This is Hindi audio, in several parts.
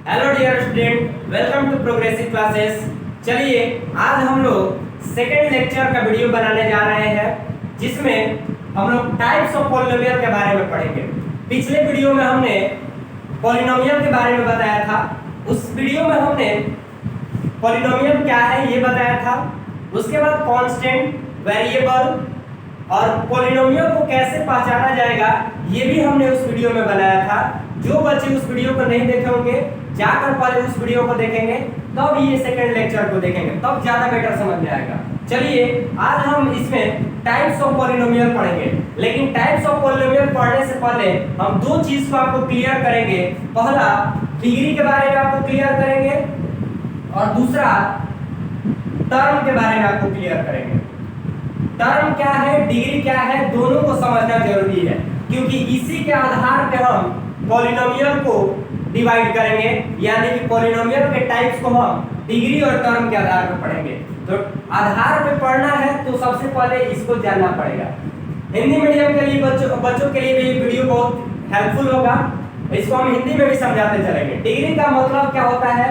Hello dear student, welcome to progressive classes. चलिए आज हम लोग सेकेंड लेक्चर का वीडियो बनाने जा रहे हैं, जिसमें हम लोग टाइप्स ऑफ पॉलिनोमियल के बारे में पढ़ेंगे। पिछले वीडियो में हमने पॉलिनोमियल के बारे में बताया था। उस वीडियो में हमने पॉलिनोमियल क्या है ये बताया था। उसके बाद कांस्टेंट, वेरिएबल और पॉलिनोमियल को कैसे पहचाना जाएगा ये भी हमने उस वीडियो में बनाया था। जो बच्चे उस वीडियो को नहीं देखे होंगे जाकर पहले उस वीडियो को देखेंगे, तब ये सेकंड लेक्चर को देखेंगे, तब ज्यादा बेटर समझ में आएगा। चलिए आज हम इसमें टाइप्स ऑफ पॉलिनोमियल पढ़ेंगे, लेकिन टाइप्स ऑफ पॉलिनोमियल पढ़ने से पहले हम दो चीज को आपको क्लियर करेंगे। पहला डिग्री के बारे में आपको क्लियर करेंगे और दूसरा टर्म के बारे में आपको क्लियर करेंगे। टर्म क्या है, डिग्री क्या है, दोनों को समझना जरूरी है, क्योंकि इसी के आधार पे हम पॉलिनोमियल को डिवाइड करेंगे, यानी कि पॉलिनोमियल के टाइप्स को हम डिग्री और टर्म के आधार पर पढ़ेंगे। तो आधार पे पढ़ना है तो सबसे पहले इसको जानना पड़ेगा। हिंदी मीडियम के लिए बच्चों के लिए भी ये वीडियो बहुत हेल्पफुल होगा। इसको हम हिंदी में भी समझाते चलेंगे। डिग्री का मतलब क्या होता है,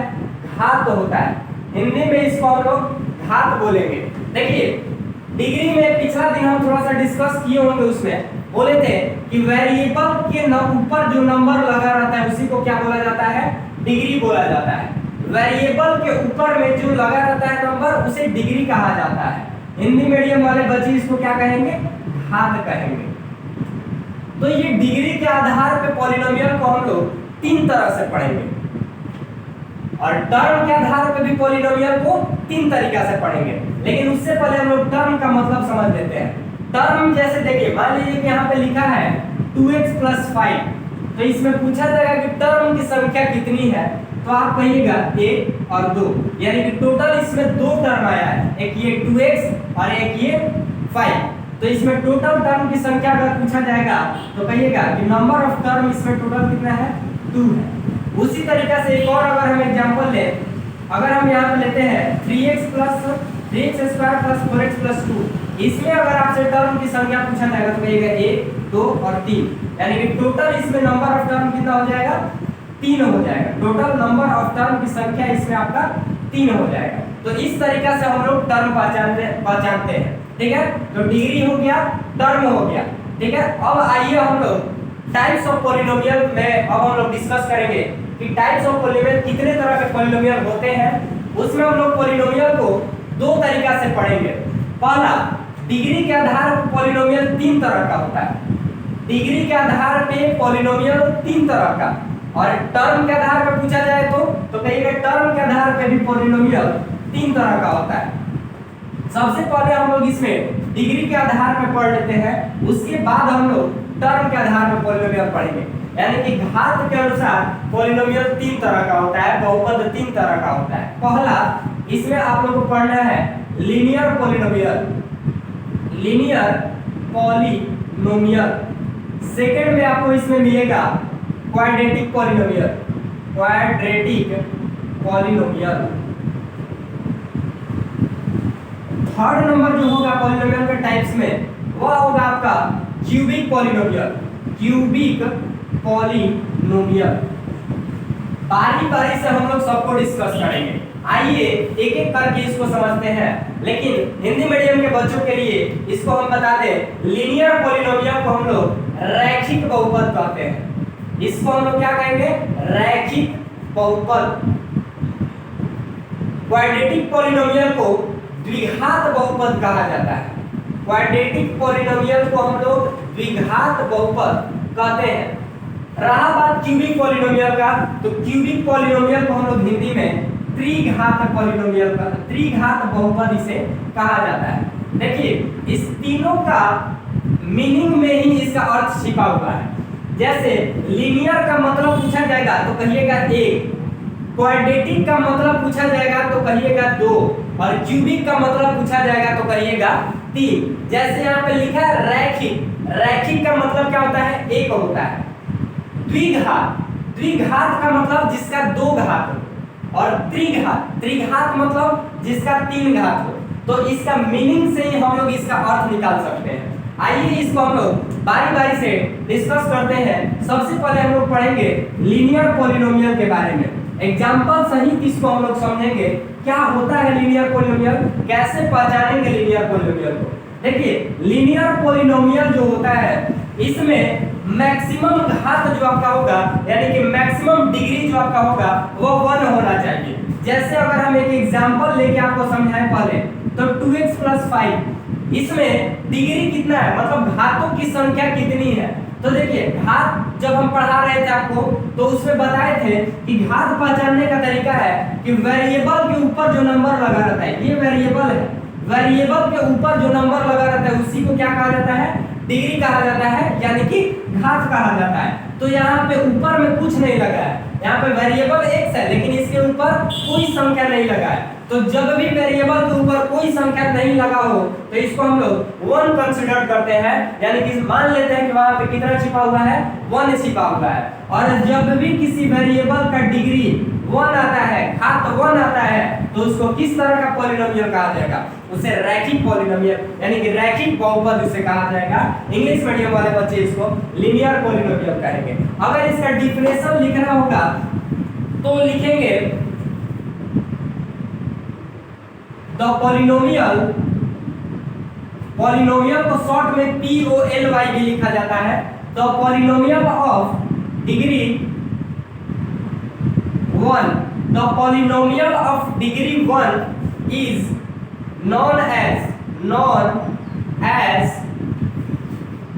घात होता है। हिंदी में इसको हम लोग घात बोलेंगे। देखिए डिग्री में पिछला दिन हम थोड़ा सा डिस्कस किए होंगे, उसमें बोले थे कि वेरिएबल के ऊपर जो नंबर लगा रहता है उसी को क्या बोला जाता है, डिग्री बोला जाता है। वेरिएबल के ऊपर में जो लगा रहता है नंबर उसे डिग्री कहा जाता है। हिंदी मीडियम वाले बच्चे इसको क्या कहेंगे, घात कहेंगे। तो ये डिग्री के आधार पे पॉलिनोमियल को हम लोग तीन तरह से पढ़ेंगे और टर्म के आधार पे भी पॉलिनोमियल को तीन तरीका से पढ़ेंगे। लेकिन उससे पहले हम लोग टर्म का मतलब समझ लेते हैं। टर्म जैसे देखिए, मान लीजिए कि यहाँ पे लिखा है 2x + 5, तो इसमें पूछा जाएगा कि टर्म की संख्या कितनी है, तो आप कहिएगा 1 और 2, यानी कि टोटल इसमें दो टर्म आया है, एक ये 2x और एक ये 5। तो इसमें टोटल टर्म की संख्या अगर पूछा जाएगा तो कहिएगा कि नंबर ऑफ टर्म इसमें टोटल कितना है, 2 है। उसी तरीके से एक और अगर हम एग्जांपल लें, अगर हम यहाँ पे लेते हैं 3x + 3x² + 4x + 2, इसमें अगर आपसे टर्म की संख्या पूछा जाएगा तो कहिएगा 1, 2 और 3, यानी कि टोटल इसमें नंबर ऑफ टर्म कितना हो जाएगा, 3 हो जाएगा। टोटल नंबर ऑफ टर्म की संख्या इसमें आपका 3 हो जाएगा। तो इस तरीके से हम लोग टर्म पहचानते हैं, ठीक है। तो डिग्री हो गया, टर्म हो गया, ठीक है। अब आइए हम लोग टाइप्स ऑफ पॉलिनोमियल में अब हम लोग डिस्कस करेंगे कि टाइप्स ऑफ पॉलिनोमियल कितने तरह के पॉलिनोमियल होते हैं। उसमें हम लोग पॉलिनोमियल को दो तरीका से पढ़ेंगे। पहला, डिग्री के आधार पर पॉलिनोमियल तीन तरह का होता है। डिग्री के आधार पे पॉलिनोमियल तीन तरह का, और टर्म के आधार पर पूछा जाए तो कहिएगा टर्म के आधार पे भी पॉलिनोमियल तीन तरह का होता है। सबसे पहले हम लोग इसमें डिग्री के आधार पर पढ़ लेते हैं, उसके बाद हम लोग टर्म के आधार पर पॉलिनोमियल पढ़ेंगे। यानी कि घात के अनुसार पॉलिनोमियल तीन तरह का होता है, बहुपद तीन तरह का होता है। पहला, इसमें आप लोगों को पढ़ना है linear polynomial, linear polynomial. Second में आपको इसमें मिलेगा quadratic polynomial, quadratic polynomial. Third number जो होगा पॉलिनोमियल के टाइप्स में वह होगा आपका क्यूबिक पॉलिनोमियल, क्यूबिक पॉलिनोमियल। बारी बारी से हम लोग सबको डिस्कस करेंगे। आइए एक एक करके इसको समझते हैं, लेकिन हिंदी मीडियम के बच्चों के लिए इसको हम बता दें, लीनियर पॉलिनोमियल को हम लोग रैखिक बहुपद कहते हैं। इसको हम लोग क्या कहेंगे, रैखिक बहुपद। क्वाड्रेटिक पॉलिनोमियल को द्विघात बहुपद कहा जाता है। क्वाड्रेटिक पॉलिनोमियल को हम लोग द्विघात बहुपद कहते हैं। रहा बात क्यूबिक पॉलिनोमियल का, तो क्यूबिक पॉलिनोमियल को हम लोग हिंदी में त्रिघात पॉलिनोमियल का, त्रिघात बहुपद इसे कहा जाता है। देखिए इस तीनों का मीनिंग में ही इसका अर्थ छिपा हुआ है। जैसे लीनियर का मतलब पूछा जाएगा तो कहिएगा 1, क्वाड्रेटिक का मतलब पूछा जाएगा तो कहिएगा 2, और क्यूबिक का मतलब पूछा जाएगा तो कहिएगा 3। जैसे यहाँ पे लिखा है रैखिक, रैखिक का मतलब क्या होता है, एक होता है। द्विघात, द्विघात का मतलब जिसका दो घात हो, और त्रिघात, त्रिघात मतलब जिसका तीन घात हो। तो इसका मीनिंग से ही हम लोग इसका अर्थ निकाल सकते हैं। आइए इसको हम लोग बारी बारी से डिस्कस करते हैं। सबसे पहले हम लोग पढ़ेंगे लीनियर पॉलिनोमियल के बारे में। एग्जाम्पल सहित इसको हम लोग समझेंगे क्या होता है लीनियर पॉलिनोमियल, कैसे पहचानेंगे लीनियर पॉलिनोमियल को। देखिए लीनियर पॉलिनोमियल जो होता है इसमें मैक्सिमम घात जो आपका होगा यानी कि मैक्सिमम डिग्री जो आपका होगा वो 1 होना चाहिए। जैसे अगर हम एक एग्जांपल लेके आपको समझाएं पहले तो 2x + 5 इसमें डिग्री कितना है मतलब घातों की संख्या कितनी है। तो देखिए घात जब हम पढ़ा रहे थे आपको तो उसमें बताए थे कि घात पहचानने का तरीका है कि वेरिएबल के ऊपर जो नंबर लगा रहता है, ये वेरिएबल है, वेरिएबल के ऊपर जो नंबर लगा रहता है उसी को क्या कहा जाता है, डिग्री कहा जाता है यानी कि घात कहा जाता है। तो यहाँ पे ऊपर में कुछ नहीं लगा है, यहाँ पे वेरिएबल x है लेकिन इसके ऊपर कोई संख्या नहीं लगा है। तो जब भी वेरिएबल के ऊपर कोई संख्या नहीं लगा हो तो इसको हम लोग 1 कंसीडर करते हैं, यानी कि मान लेते हैं कि वहां पे कितना छिपा हुआ है, 1 छिपा हुआ है। और जब भी किसी वेरिएबल का डिग्री 1 आता है, घात 1 आता है, तो उसको किस तरह का पॉलिनोमियल कहा जाएगा, उसे रैखिक पॉलिनोमियल यानी कि रैखिक बहुपद उसे कहा जाएगा। इंग्लिश मीडियम वाले बच्चे इसको लीनियर पॉलिनोमियल कहेंगे। अगर इसका डिफिनेशन लिखना होगा तो लिखेंगे द पॉलिनोमियल, पॉलिनोमियल को शॉर्ट में POLY भी लिखा जाता है। The polynomial of degree 1, the polynomial of degree 1 is known as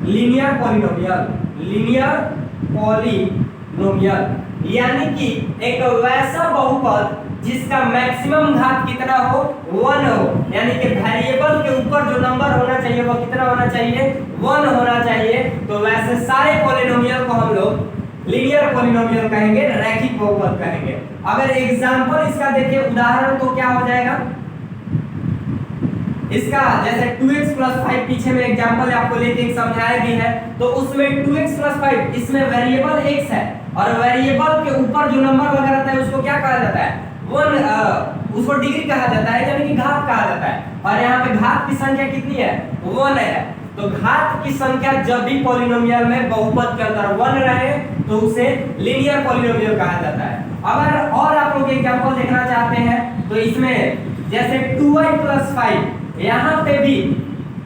linear polynomial, linear polynomial यानी कि एक वैसा बहुपद जिसका मैक्सिमम घात कितना हो, 1 हो, यानी कि वेरिएबल के ऊपर जो नंबर होना चाहिए वो कितना होना चाहिए, 1 होना चाहिए। तो वैसे सारे पॉलिनोमियल को हम लोग लीनियर पॉलिनोमियल कहेंगे, रैखिक बहुपद कहेंगे। अगर एग्जांपल इसका देखिए उदाहरण तो क्या हो जाएगा इसका, जैसे 2x + 5 पीछे में एग्जांपल आपको लेके एक समझाया भी है, तो उसमें 2x + 5 इसमें वेरिएबल x है और वेरिएबल के ऊपर जो नंबर लगा रहता है उसको क्या कहा जाता है, 1, उसको डिग्री कहा जाता है यानी कि घात कहा जाता है। और यहाँ पे घात की संख्या कितनी है, 1 है। तो घात की संख्या जब भी पॉलिनोमियल में बहुपद के अंदर 1 रहे तो उसे लीनियर पॉलिनोमियल कहा जाता है। अगर और आप लोग एग्जांपल देखना चाहते हैं तो इसमें जैसे 2y + 5 यहाँ पे भी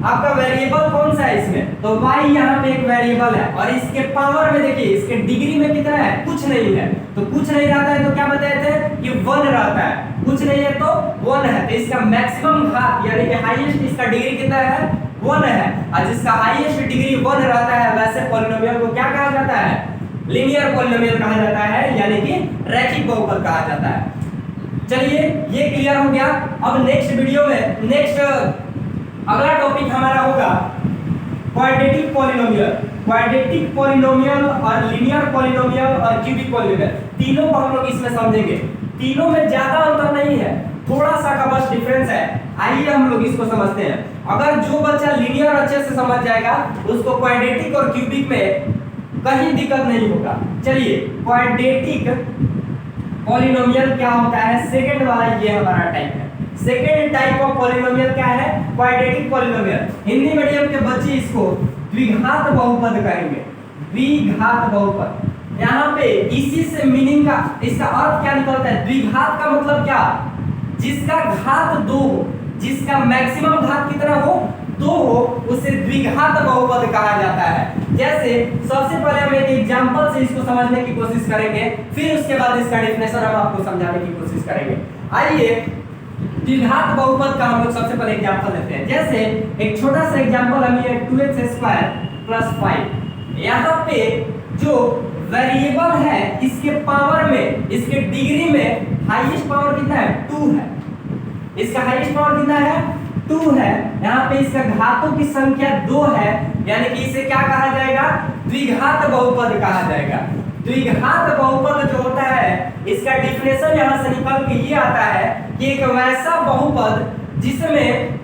आपका वेरिएबल कौन सा है इसमें, तो y यहाँ पे एक वेरिएबल है और इसके पावर में देखिए इसके डिग्री में कितना है, कुछ नहीं है। तो कुछ नहीं रहता है तो क्या बताए थे कि 1 रहता है, कुछ नहीं है तो 1 है। तो इसका मैक्सिमम घात यानी कि हाईएस्ट इसका डिग्री कितना है, 1 है। और जिसका हाईएस्ट डिग्री 1 रहता है वैसे पॉलिनोमियल को क्या कहा जाता है, लीनियर पॉलिनोमियल कहा जाता है यानी कि रैखिक बहुपद कहा जाता है। चलिए ये क्लियर हो गया। अब नेक्स्ट वीडियो में अगला टॉपिक हमारा होगा क्वाड्रेटिक पॉलिनोमियल। क्वाड्रेटिक पॉलिनोमियल और लीनियर पॉलिनोमियल और क्यूबिक पॉलिनोमियल तीनों को हम लोग इसमें समझेंगे। तीनों में ज्यादा अंतर नहीं है, थोड़ा सा का बस डिफरेंस है। आइए हम लोग इसको समझते हैं। अगर जो बच्चा लीनियर अच्छे से समझ जाएगा उसको क्वाड्रेटिक और क्यूबिक में कहीं दिक्कत नहीं होगा। चलिए क्वाड्रेटिक पॉलिनोमियल क्या होता है, सेकंड वाला ये हमारा टाइप है। सेकंड टाइप ऑफ पॉलिनोमियल क्या है, क्वाड्रेटिक पॉलिनोमियल। हिंदी मीडियम के बच्चे इसको द्विघात बहुपद कहेंगे, द्विघात बहुपद। यहाँ पे इसी से मीनिंग का इसका अर्थ क्या निकलता है, द्विघात का मतलब क्या, जिसका घात 2 हो, जिसका मैक्सिमम घात कितना हो, 2 हो, उसे द्विघात बहुपद कहा जाता है। जैसे सबसे पहले हम एक एग्जांपल से इसको समझने की कोशिश करेंगे, फिर उसके बाद इसका डेफिनेशन हम आपको समझाने की कोशिश करेंगे। आइए द्विघात बहुपद का हम लोग सबसे पहले एग्जांपल लेते हैं। जैसे एक छोटा सा एग्जांपल हम ये 2x² + 5, यहाँ पे जो वेरिएबल है इसके पावर में, इसके डिग्री में हाईएस्ट पावर कितना है, 2 है। इसका हाईएस्ट पावर कितना है, 2 है। यहाँ पे इसका घातों की संख्या 2 है, यानी कि इसे क्या कहा जाएगा, द्विघात बहुपद कहा जाएगा। द्विघात बहुपद जो होता है इसका डिफिनेशन यहाँ से निकल के ये आता है कि एक वैसा बहुपद जिसमें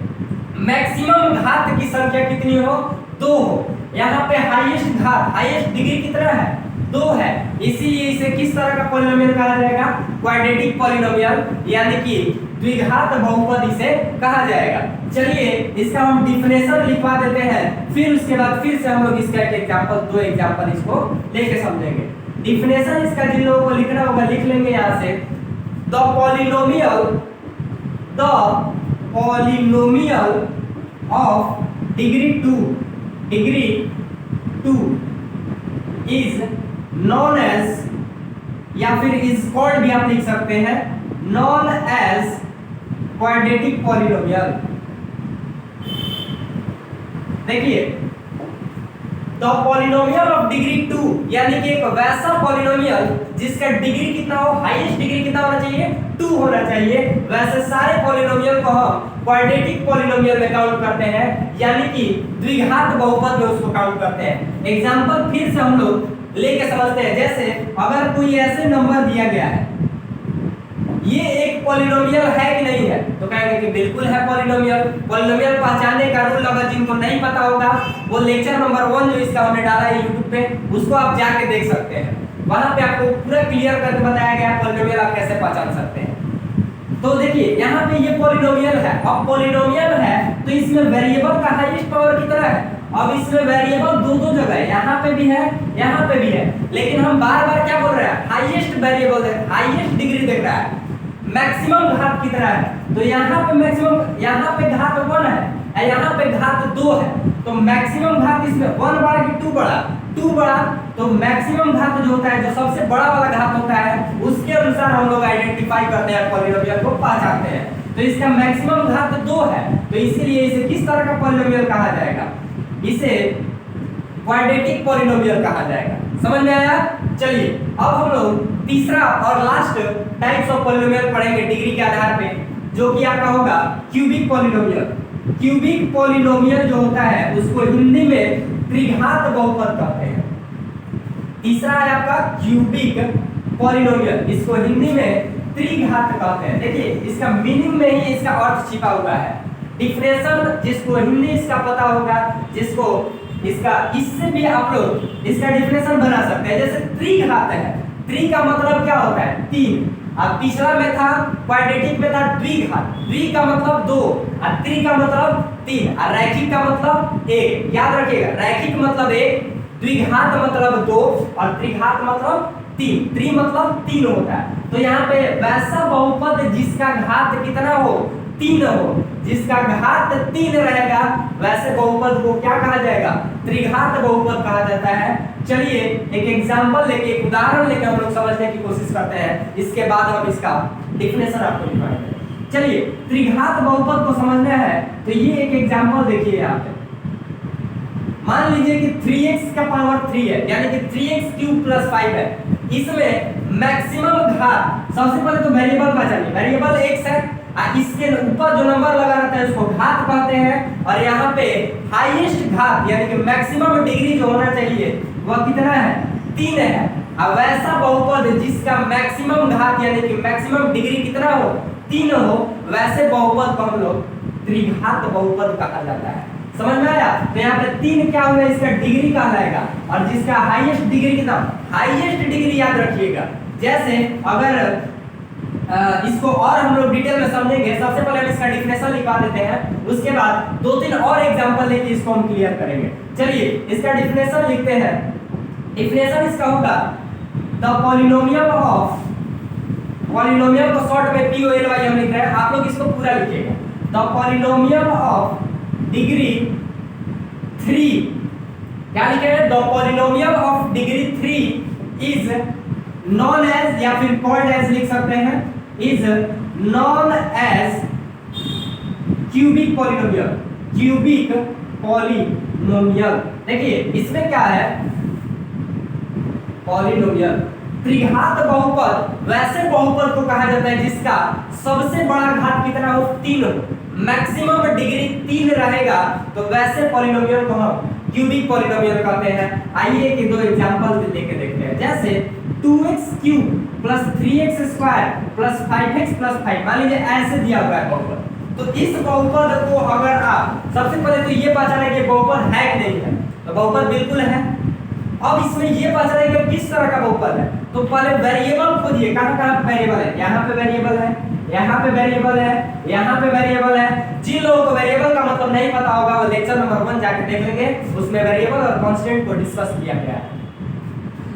मैक्सिमम घात की संख्या कितनी हो, 2 हो। यहाँ पे हाईएस्ट घात, हाईएस्ट डिग्री कितना है, 2 है। इसीलिए इसे किस तरह का पॉलिनोमियल कहा जाएगा, क्वाड्रेटिक पॉलिनोमियल यानी कि द्विघात बहुपद इसे कहा जाएगा। चलिए इसका हम डिफिनेशन लिखवा देते हैं, फिर उसके बाद फिर से हम लोग इसका एक एग्जांपल, 2 एग्जांपल इसको लेके समझेंगे। डिफिनेशन इसका जिन लोगों को लिखना होगा लिख लेंगे यहां से। The polynomial of degree 2 is known as, या फिर इज कॉल्ड भी आप लिख सकते हैं, नॉन एज क्वाड्रेटिक पॉलिनोमियल। देखिए द पॉलिनोमियल ऑफ डिग्री 2 यानी कि एक वैसा पॉलिनोमियल जिसका डिग्री कितना हो, हाईएस्ट डिग्री कितना होना चाहिए, 2 होना चाहिए। वैसे सारे पॉलिनोमियल को हम क्वाड्रेटिक पॉलिनोमियल में काउंट करते हैं, यानी कि द्विघात बहुपद में उसको काउंट करते हैं। एग्जांपल फिर से हम लोग लेके समझते हैं। जैसे अगर कोई ऐसे नंबर दिया गया है, ये एक पॉलिनोमियल है कि नहीं है, तो कहेंगे कि बिल्कुल है पॉलिनोमियल। पॉलिनोमियल पहचानने का रूल अगर जिनको नहीं पता होगा वो लेक्चर नंबर 1 जो इसका हमने डाला है YouTube पे, उसको आप जाके देख सकते हैं। वहां पे आपको पूरा क्लियर करके बताया गया है पॉलिनोमियल आप कैसे पहचान सकते हैं। तो देखिए यहाँ पे ये पॉलिनोमियल है। अब पॉलिनोमियल है तो इसमें वेरिएबल का हाईएस्ट पावर कितना है। अब इसमें वेरिएबल दो जगह है, यहाँ पे भी है, यहाँ पे भी है, लेकिन हम बार बार क्या बोल रहे हैं, हाईएस्ट वेरिएबल है, हाईएस्ट डिग्री देख रहा है। मैक्सिमम घात कितना है, तो यहाँ पे मैक्सिमम, यहाँ पे घात 1 है, यहाँ पे घात 2 है, तो मैक्सिमम घात इसमें 1 बड़ा कि 2 बड़ा, 2 बड़ा। तो मैक्सिमम घात जो होता है, जो सबसे बड़ा वाला घात होता है, उसके अनुसार हम लोग आइडेंटिफाई करते हैं, पॉलिनोमियल को पहचानते हैं। तो इसका मैक्सिमम घात 2 है, तो इसीलिए इसे किस तरह का पॉलिनोमियल कहा जाएगा, इसे क्वाड्रेटिक पॉलिनोमियल कहा जाएगा। समझ में आया। चलिए अब हम लोग तीसरा और लास्ट टाइप्स ऑफ पॉलिनोमियल पढ़ेंगे डिग्री के आधार पे, जो कि आपका होगा क्यूबिक पॉलिनोमियल। क्यूबिक पॉलिनोमियल जो होता है उसको हिंदी में त्रिघात बहुपद कहते हैं। तीसरा है आपका क्यूबिक पॉलिनोमियल, इसको हिंदी में त्रिघात कहते हैं। देखिए इसका मीनिंग में ही इसका अर्थ छिपा हुआ है। डिफिनेशन जिसको हिंदी इसका पता होगा, जिसको इसका, इससे भी आप लोग इसका डिफिनेशन बना सकते हैं। जैसे त्रिघात है, त्रि का मतलब क्या होता है, 3। अब पिछला में था क्वाड्रेटिक में था द्विघात, द्वि का मतलब 2 और त्रि का मतलब 3 और रैखिक का मतलब 1। याद रखिएगा, रैखिक मतलब 1, द्विघात मतलब 2 और त्रिघात मतलब 3। त्रि मतलब 3 होता है। तो यहाँ पे वैसा बहुपद जिसका घात कितना हो, 3 हो, जिसका घात 3 रहेगा, वैसे बहुपद को क्या कहा जाएगा, त्रिघात बहुपद कहा जाता है। चलिए एक एग्जांपल लेके, एक उदाहरण लेके हम लोग समझने की कोशिश करते हैं, इसके बाद हम इसका डिफिनेशन आपको दिखाएंगे। चलिए त्रिघात बहुपद को समझना है तो ये एक एग्जांपल देखिए यहाँ पे। मान लीजिए कि 3x का पावर 3 है, यानी कि 3x क्यूब प्लस 5 है। इसमें मैक्सिमम घात, सबसे पहले तो वेरिएबल पहचानिए, वेरिएबल x है, इसके ऊपर जो नंबर लगा रहता है उसको घात कहते हैं, और यहाँ पे हाईएस्ट घात यानी कि मैक्सिमम डिग्री जो होना चाहिए वह कितना है, 3 है। अब वैसा बहुपद जिसका मैक्सिमम घात यानी कि मैक्सिमम डिग्री कितना हो, 3 हो, वैसे बहुपद को हम लोग त्रिघात बहुपद कहा जाता है। समझ में आया। तो यहाँ पे 3 क्या होगा, इसका डिग्री कहलाएगा, और जिसका हाईएस्ट डिग्री कितना, हाईएस्ट डिग्री याद रखिएगा। जैसे अगर इसको और हम लोग डिटेल में समझेंगे, सबसे पहले हम इसका डिफिनेशन लिखवा देते हैं, उसके बाद 2-3 और एग्जांपल लेके इसको हम क्लियर करेंगे। चलिए इसका डिफिनेशन लिखते हैं। डिफिनेशन इसका होगा द पॉलिनोमियल ऑफ, पॉलिनोमियल को शॉर्ट में POLY हम लिख रहे हैं, आप लोग इसको पूरा लिखिएगा। द पॉलिनोमियल ऑफ डिग्री 3, क्या लिखे हैं, the polynomial of degree 3 is known as, या फिर कॉल्ड एज लिख सकते हैं, is known as cubic polynomial. Cubic polynomial, देखिए इसमें क्या है, पॉलिनोमियल त्रिघात बहुपद वैसे बहुपद को कहा जाता है जिसका सबसे बड़ा घात कितना हो, 3 हो, मैक्सिमम डिग्री 3 रहेगा, तो वैसे पॉलिनोमियल को हम क्यूबिक पॉलिनोमियल कहते हैं। आइए कि 2 एग्जांपल लेके देखते हैं। जैसे 2x cube plus 3x square plus 5x plus 5, मान लीजिए ऐसे दिया हुआ है बहुपद। तो इस बहुपद को अगर आप, सबसे पहले तो ये पहचाने कि बहुपद है कि नहीं है, तो बहुपद बिल्कुल है। अब इसमें ये पहचाने कि किस तरह का बहुपद है, तो पहले वेरिएबल खोजिए, कहाँ वेरिएबल है, यहाँ पे वेरिएबल है, यहाँ पे वेरिएबल है, यहाँ पे वेरिएबल है। जिन लोगों को वेरिएबल का मतलब नहीं पता होगा वो लेक्चर नंबर 1 जाके देख लेंगे, उसमें वेरिएबल और कांस्टेंट को डिस्कस किया गया है।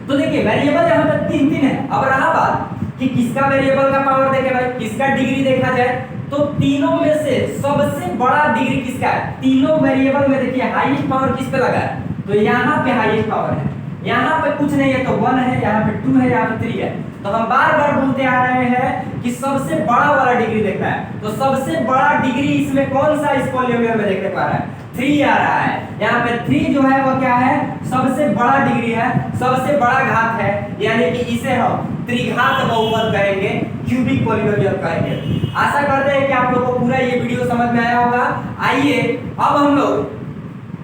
तो देखिए वेरिएबल यहाँ पे तीन तीन है। अब रहा बात कि किसका वेरिएबल का पावर देखे भाई, किसका डिग्री देखा जाए तो तीनों में से सबसे बड़ा डिग्री किसका है? तीनों वेरिएबल में देखिए हाईएस्ट पावर किस पे लगा है? तो यहाँ पे हाईएस्ट पावर है, यहाँ पे कुछ नहीं है तो 1 है, यहाँ पे 2 है, यहाँ पे 3 है। तो हम बार बार बोलते आ रहे हैं कि सबसे बड़ा वाला डिग्री देखना है। तो सबसे बड़ा डिग्री इसमें कौन सा इस पॉलिनोमियल में देखने पा रहा है? 3 आ रहा है। यहाँ पे 3 जो है वो क्या है? सबसे बड़ा डिग्री है, सबसे बड़ा घात है, यानी कि इसे हम त्रिघात बहुपद कहेंगे, क्यूबिक पॉलिनोमियल कहेंगे। आशा करते हैं कि आप लोगों को पूरा ये वीडियो समझ में आया होगा। आइए अब हम लोग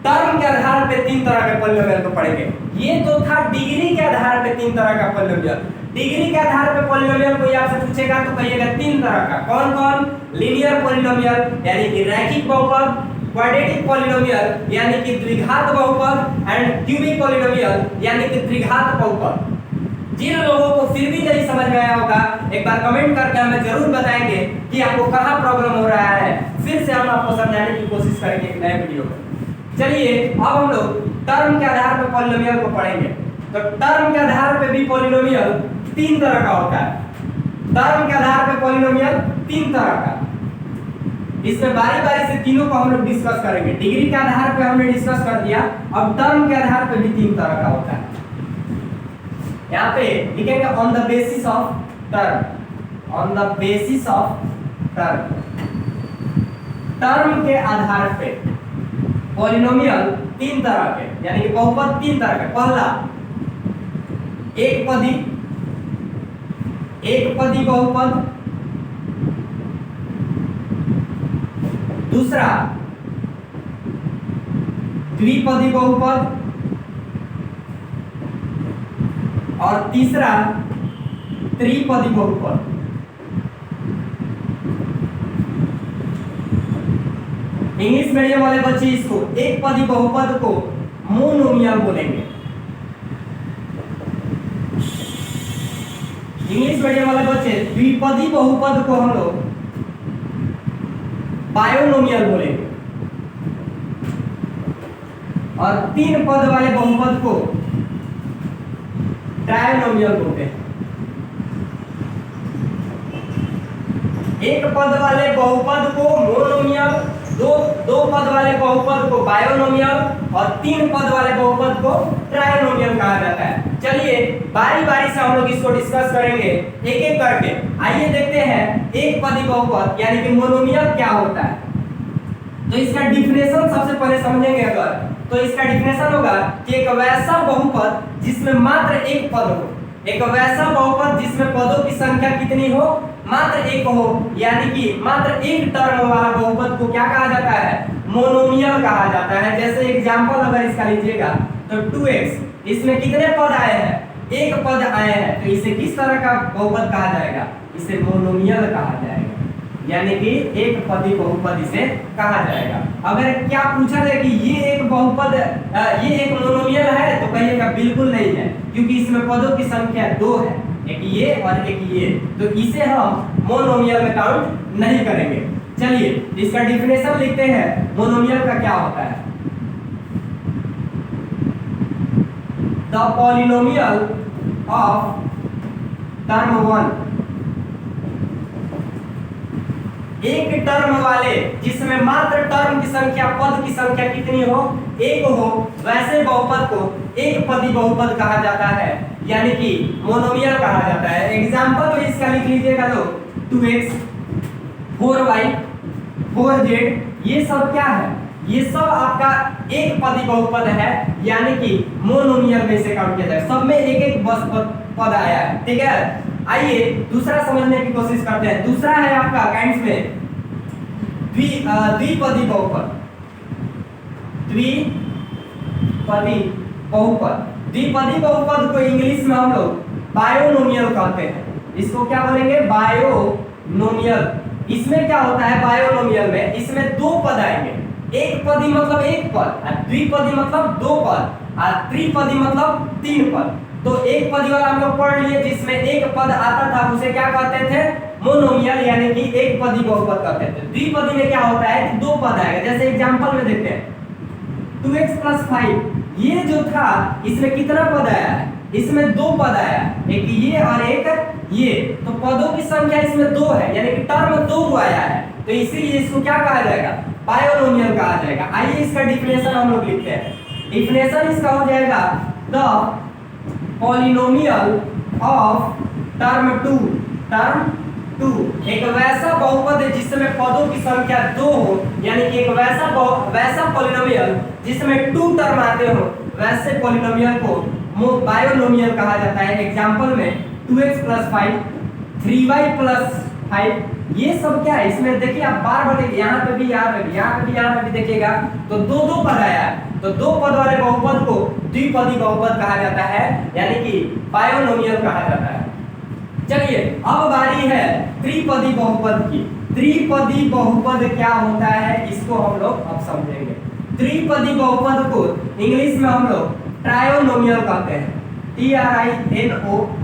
टर्म के आधार पे 3 तरह के पॉलिनोमियल को पढ़ेंगे। ये तो था डिग्री के आधार पे 3 तरह का पॉलिनोमियल। डिग्री के आधार पे पॉलिनोमियल कोई आपसे पूछेगा तो कहिएगा 3 तरह का। कौन कौन? लीनियर पॉलिनोमियल यानी कि रैखिक बहुपद, क्वाड्रेटिक पॉलिनोमियल यानी कि द्विघात बहुपद एंड क्यूबिक पॉलिनोमियल यानी कि त्रिघात बहुपद। जिन लोगों को फिर भी नहीं समझ में आया होगा एक बार कमेंट करके हमें जरूर बताएंगे कि आपको कहां प्रॉब्लम हो रहा है, फिर से हम आपको समझाने की कोशिश करेंगे एक नए वीडियो में। चलिए अब हम लोग टर्म के आधार पर पॉलिनोमियल को पढ़ेंगे। तो टर्म के आधार पे भी पॉलिनोमियल 3 तरह का होता है। टर्म के आधार पे पॉलिनोमियल 3 तरह का, इसमें बारी बारी से तीनों को हम लोग डिस्कस करेंगे। डिग्री के आधार पे हमने डिस्कस कर दिया, अब टर्म के आधार पे भी 3 तरह का होता है। यहाँ पे लिखेंगे on the basis of term, on the basis of term. Term के आधार पे पॉलिनोमियल 3 तरह के, यानी कि बहुपद 3 तरह के। पहला एक पदी बहुपद, दूसरा द्विपदी बहुपद और तीसरा त्रिपदी बहुपद। इंग्लिश मीडियम वाले बच्चे इसको एक पदी बहुपद को मोनोमियल बोलेंगे। इंग्लिश मीडियम वाले बच्चे द्विपदी बहुपद को हम लोग बायोनोमियल बोलेंगे और 3 पद वाले बहुपद को ट्रायनोमियल बोलते हैं। एक पद वाले बहुपद को मोनोमियल, दो पद वाले बहुपद को बायोनोमियल और 3 पद वाले बहुपद को ट्रायनोमियल कहा जाता है। चलिए बारी बारी से हम लोग इसको डिस्कस करेंगे एक एक करके। आइए देखते हैं एक पदी बहुपद यानी कि मोनोमियल क्या होता है। तो इसका डिफिनेशन सबसे पहले समझेंगे अगर, तो इसका डिफिनेशन होगा कि एक वैसा बहुपद जिसमें मात्र एक पद हो, एक वैसा बहुपद जिसमें पदों की संख्या कितनी हो? मात्र एक हो, यानी कि मात्र एक टर्म वाला बहुपद को क्या कहा जाता है? मोनोमियल कहा जाता है। जैसे एग्जांपल अगर इसका लीजिएगा तो 2x, इसमें कितने पद आए हैं? एक पद आए हैं, तो इसे किस तरह का बहुपद कहा जाएगा? इसे मोनोमियल कहा जाएगा, यानी कि एक पदी बहुपद इसे कहा जाएगा। अगर क्या पूछा जाए कि ये एक बहुपद, ये एक मोनोमियल है, तो कहिएगा बिल्कुल नहीं है, क्योंकि इसमें पदों की संख्या 2 है, एक ये और एक ये, तो इसे हम मोनोमियल में काउंट नहीं करेंगे। चलिए इसका डिफिनेशन लिखते हैं मोनोमियल का क्या होता है। द पॉलिनोमियल ऑफ टर्म 1, एक टर्म वाले जिसमें मात्र टर्म की संख्या, पद की संख्या कितनी हो? एक हो, वैसे बहुपद को एक पदी बहुपद कहा जाता है, यानी कि मोनोमियल कहा जाता है। एग्जांपल में इसका लिख लीजिएगा लो 2x, 4y, 4z, ये सब क्या है? ये सब आपका एक पदी बहुपद है, यानी कि मोनोमियल में इसे काउंट किया जाए। सब में एक एक बस पद आया है, ठीक है। आइए दूसरा समझने की कोशिश करते हैं। दूसरा है आपका काइंड्स में द्विपदी बहुपद, द्विपदी बहुपद। द्विपदी बहुपद को इंग्लिश में हम लोग बायोनोमियल कहते हैं। इसको क्या बोलेंगे? बायोनोमियल। इसमें क्या होता है बायोनोमियल में? इसमें 2 पद आएंगे। एक पदी मतलब एक पद, द्विपदी मतलब 2 पद और त्रिपदी मतलब 3 पद। तो एक पदी वाला हम लोग पढ़ लिए, जिसमें एक पद आता था उसे क्या कहते थे? मोनोमियल, यानी कि एक पदी बहुपद कहते थे। द्विपदी में क्या होता है कि 2 पद आएगा। जैसे एग्जांपल में देखते हैं 2x + 5, ये जो था इसमें कितना पद आया है? इसमें दो पद आया, एक ये और एक ये, तो पदों की संख्या इसमें दो है, यानी कि टर्म दो आया है, तो इसीलिए इसको क्या कहा जाएगा, बायोनोमियल कहा जाएगा। आइए इसका डिफिनेशन हम लोग लिखते हैं। डिफिनेशन इसका हो जाएगा the polynomial of term two एक वैसा बहुपद है जिसमें पदों की संख्या दो हो, यानी कि एक वैसा पॉलिनोमियल जिसमें टू टर्म आते हो, वैसे पॉलिनोमियल को बायोनोमियल कहा जाता है। एग्जांपल में 2x + 5, 3y + 5, ये सब क्या है, इसमें देखिए आप बार बार यहाँ पे भी यहाँ पे भी देखिएगा तो दो पद आया है, तो दो पद वाले बहुपद को द्विपदी बहुपद कहा जाता है, यानी कि बायोनोमियल कहा जाता है। चलिए अब बारी है त्रिपदी बहुपद की। त्रिपदी बहुपद क्या होता है इसको हम लोग अब समझेंगे। त्रिपदी बहुपद को इंग्लिश में हम लोग ट्रायोनोमियल कहते हैं, TRINOMIAL,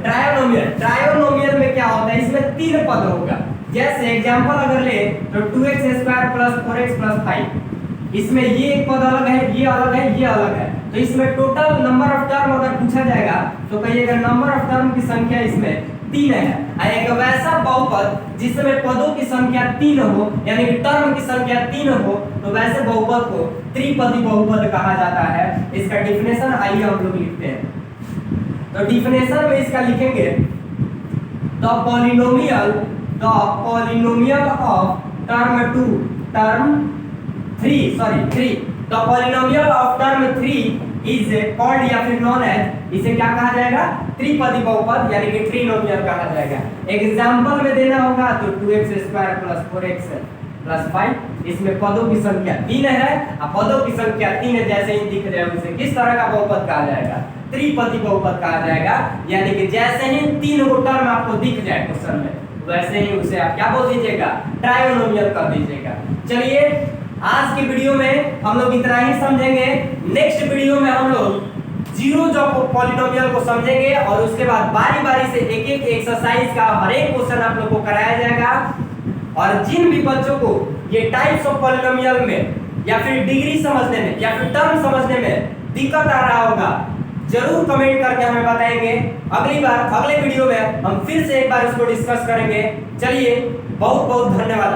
ट्रायोनोमियल। ट्रायोनोमियल में क्या होता है, इसमें तीन पद होगा। जैसे एग्जांपल अगर ले तो 2x² + 4x + 5, इसमें ये एक पद अलग है, ये अलग है, ये अलग है, तो इसमें टोटल नंबर ऑफ टर्म अगर पूछा जाएगा तो कहिएगा नंबर ऑफ टर्म की संख्या इसमें 3 है। एक वैसा बहुपद जिसमें पदों की संख्या 3 हो, यानी कि टर्म की संख्या 3 हो, तो वैसे बहुपद को त्रिपदी बहुपद कहा जाता है। इसका डिफिनेशन आइए हम लोग लिखते हैं। तो डिफिनेशन में इसका लिखेंगे the polynomial of term 3 the polynomial of term 3 is called या फिर नॉन एज, इसे क्या कहा जाएगा, त्रिपदी बहुपद यानी कि ट्रिनोमियल कहा जाएगा। एग्जांपल में देना होगा तो 2x² + 4x + 5, इसमें पदों की संख्या 3 है, और पदों की संख्या 3 है जैसे ही दिख रहा है उसे किस तरह का बहुपद कहा जाएगा, त्रिपदी बहुपद कहा जाएगा। यानी कि जैसे ही 3 गो टर्म आपको दिख जाए क्वेश्चन में, वैसे ही उसे आप क्या बोल दीजिएगा, ट्रायोनोमियल कर दीजिएगा। चलिए आज की वीडियो में हम लोग इतना ही समझेंगे। नेक्स्ट वीडियो में हम लोग जीरो जो पॉलिनोमियल को समझेंगे और उसके बाद बारी बारी से एक एक एक्सरसाइज का हर एक क्वेश्चन आप लोग को कराया जाएगा। और जिन भी बच्चों को ये टाइप्स ऑफ पॉलिनोमियल में या फिर डिग्री समझने में या फिर टर्म समझने में दिक्कत आ रहा होगा, जरूर कमेंट करके हमें बताएंगे। अगले वीडियो में हम फिर से एक बार इसको डिस्कस करेंगे। चलिए बहुत बहुत धन्यवाद।